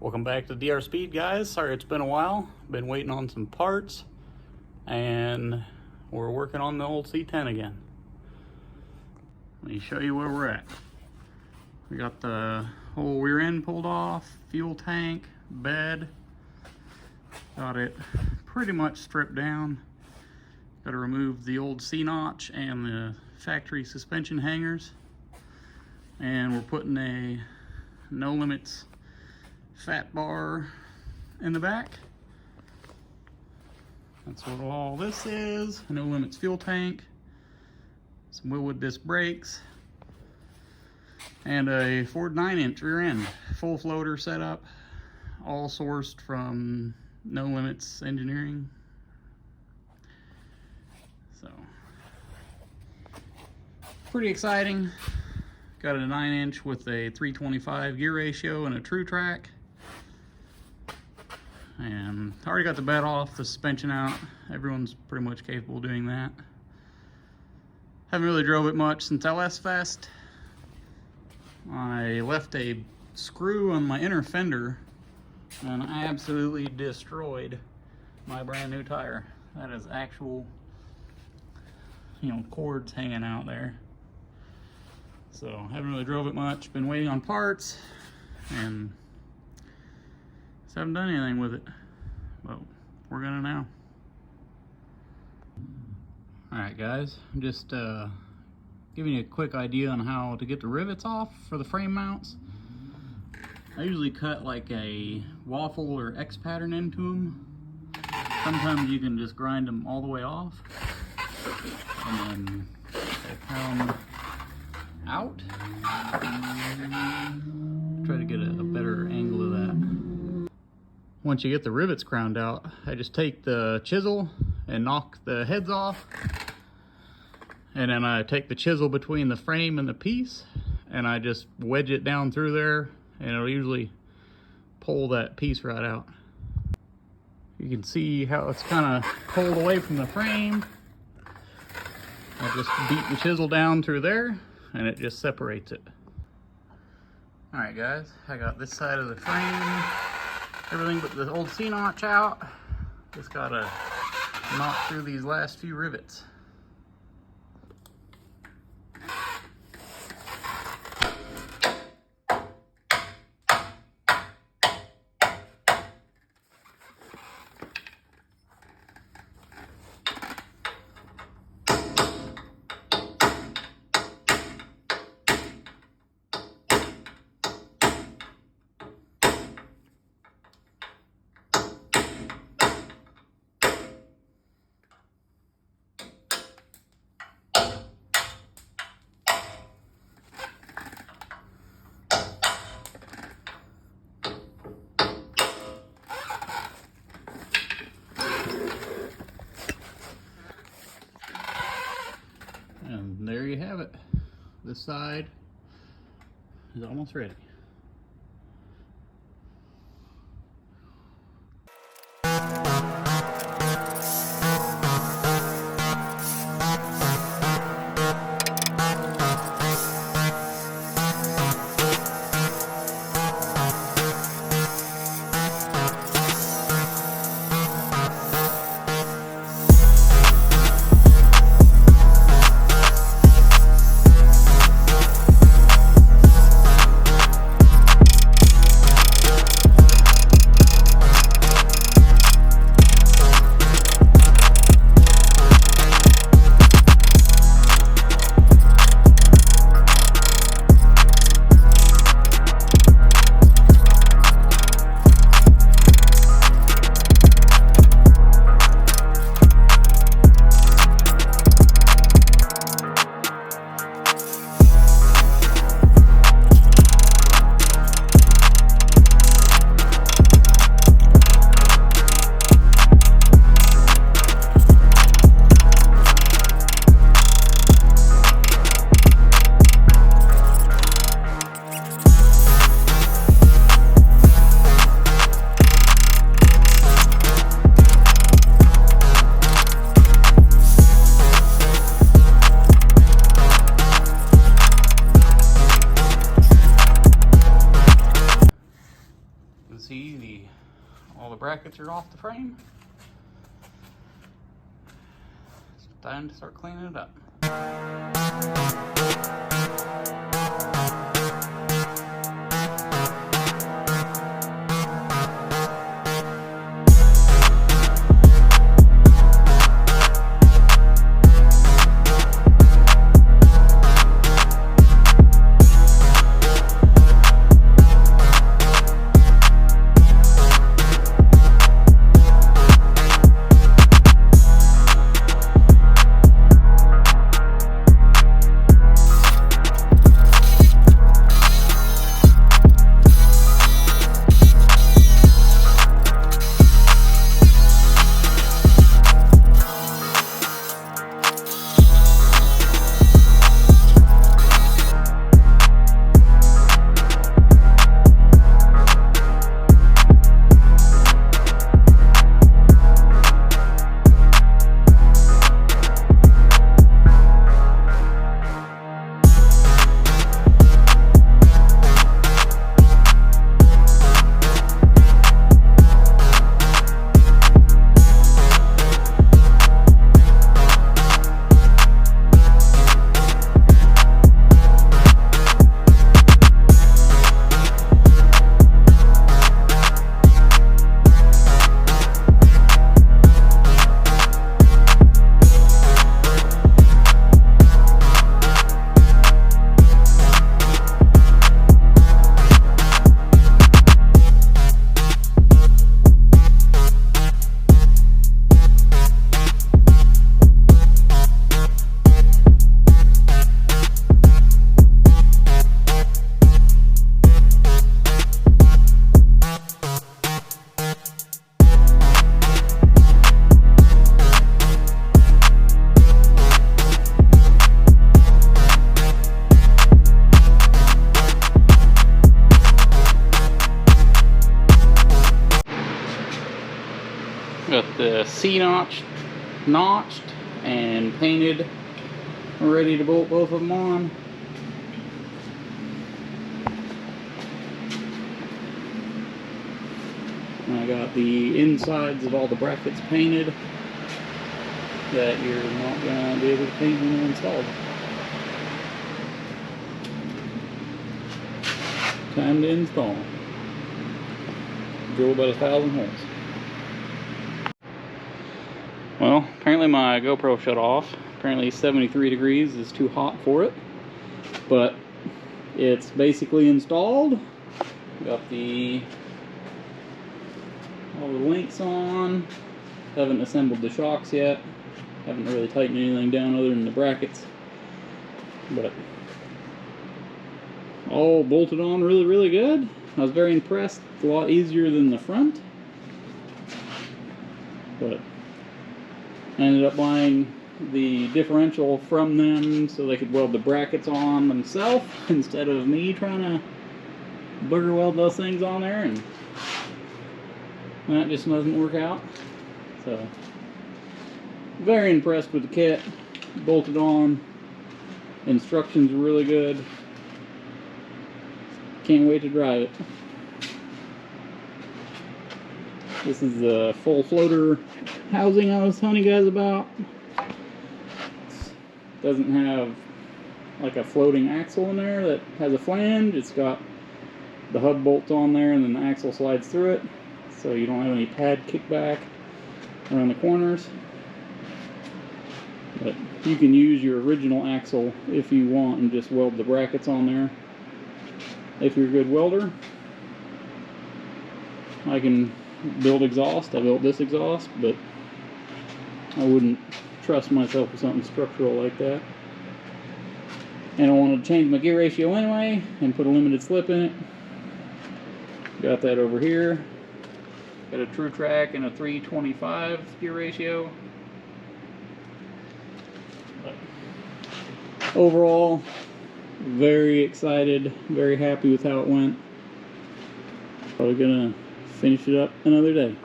Welcome back to DR Speed, guys. Sorry it's been a while. Been waiting on some parts and we're working on the old C10 again. Let me show you where we're at. We got the whole rear end pulled off, fuel tank, bed. Got it pretty much stripped down. Got to remove the old C-notch and the factory suspension hangers. And we're putting a No Limits fat bar in the back. That's what all this is. No Limits fuel tank, some Wilwood disc brakes, and a Ford 9-inch rear end, full floater setup, all sourced from No Limits Engineering. So, pretty exciting. Got a 9-inch with a 325 gear ratio and a True Track. And I already got the bed off, the suspension out. Everyone's pretty much capable of doing that. Haven't really drove it much since LS Fest. I left a screw on my inner fender and I absolutely destroyed my brand new tire. That is actual, cords hanging out there. So haven't really drove it much. Been waiting on parts and just haven't done anything with it, but we're gonna now. Alright guys, I'm just giving you a quick idea on how to get the rivets off for the frame mounts. I usually cut like a waffle or X pattern into them. Sometimes you can just grind them all the way off and then pound them out. Try to get a better angle of that. Once you get the rivets ground out, I just take the chisel and knock the heads off, and then I take the chisel between the frame and the piece and I just wedge it down through there, and it'll usually pull that piece right out. You can see how it's kind of pulled away from the frame. I just beat the chisel down through there and it just separates it. Alright guys, I got this side of the frame, everything but the old C-notch out. Just gotta knock through these last few rivets. And there you have it. This side is almost ready. see all the brackets are off the frame. It's time to start cleaning it up. Got the C-notch notched and painted. We're ready to bolt both of them on. And I got the insides of all the brackets painted that you're not going to be able to paint when they're installed. Time to install. Drill about 1,000 holes. Well, apparently my GoPro shut off. Apparently 73 degrees is too hot for it. But it's basically installed. Got all the links on. Haven't assembled the shocks yet. Haven't really tightened anything down other than the brackets. But all bolted on really, really good. I was very impressed. It's a lot easier than the front. But I ended up buying the differential from them so they could weld the brackets on themselves instead of me trying to booger weld those things on there, and that just doesn't work out. So very impressed with the kit. Bolted on. Instructions are really good. Can't wait to drive it. This is the full floater housing I was telling you guys about. It doesn't have like a floating axle in there that has a flange. It's got the hub bolts on there and then the axle slides through it, so you don't have any pad kickback around the corners. But you can use your original axle if you want and just weld the brackets on there if you're a good welder. I can build exhaust. I built this exhaust, but I wouldn't trust myself with something structural like that. And I wanted to change my gear ratio anyway and put a limited slip in it. Got that over here. Got a True Track and a 325 gear ratio. But overall, very excited, very happy with how it went. Probably gonna finish it up another day.